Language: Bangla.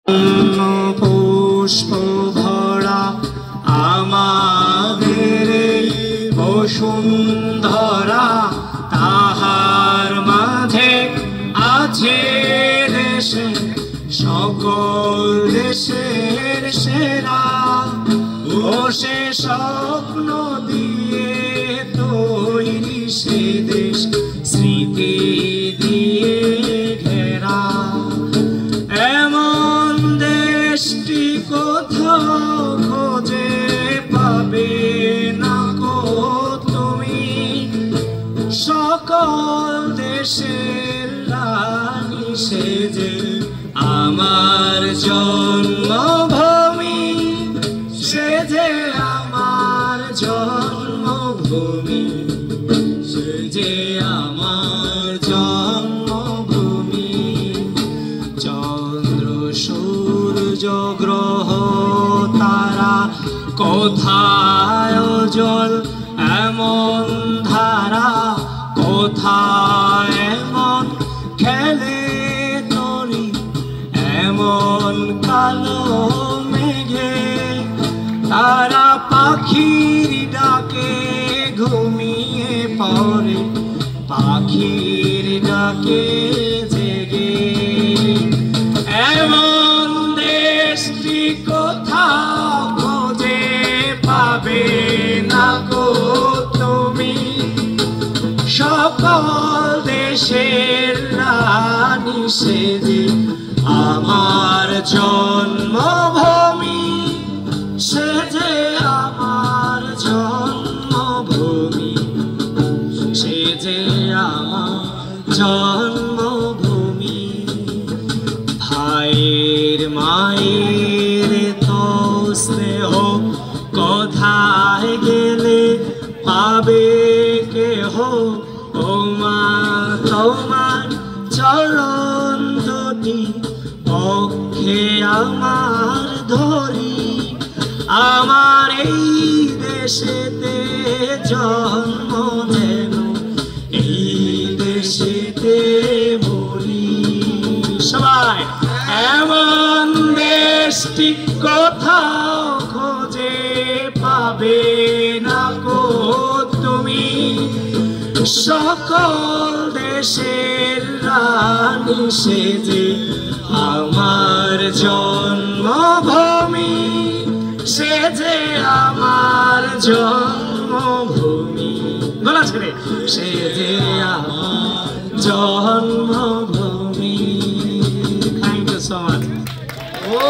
পুষ্প ভরা আমাদের বসুন্ধরা, তাহার মাঝে আছে দেশে সকল দেশের সেরা। ও সে স্বপ্ন দিয়ে তৈরি সে দেশ স্মৃতি দিয়ে ঘেরা। এমন দেশটি কোথাও খোঁজে পাবে না গো তুমি, সকল দেশের রানী সে যে আমার জন্মভূমি, সে যে আমার জন্মভূমি, সে যে আমার জন্মভূমি। চন্দ্র সূর্য গ্রহ তারা কোথায় জল এমন ধারা, কোথায় এমন খেলে তরি এমন কালো মেঘে। তারা পাখির ডাকে ঘুমিয়ে পড়ে, পাখির ডাকে জেগে। এমন দেশটি কোথাও খোঁজে পাবে না গো তুমি, সকল দেশের রানী সে যে আমার জন্মভূমি, সে যে আমার জন্মভূমি, সে যে আমার জন্মভূমি। ভাইয়ের মায়ের তো স্নেহ কোথায় গেলে পাবে কেহ, ও মা তোমার চরণ দুটি পক্ষে আমার ধরি। আমার এই দেশেতে জন্ম যেন এই দেশেতে মরি। সবাই এমন দেশটি কোথাও খোঁজে পাবে না গো তুমি, সকল দেশের রানী সে যে আমার জন্মভূমি, সে যে আমার জন্মভূমি। গলা ছেড়ে সে যে আমার জন্মভূমি। Thank you so much. O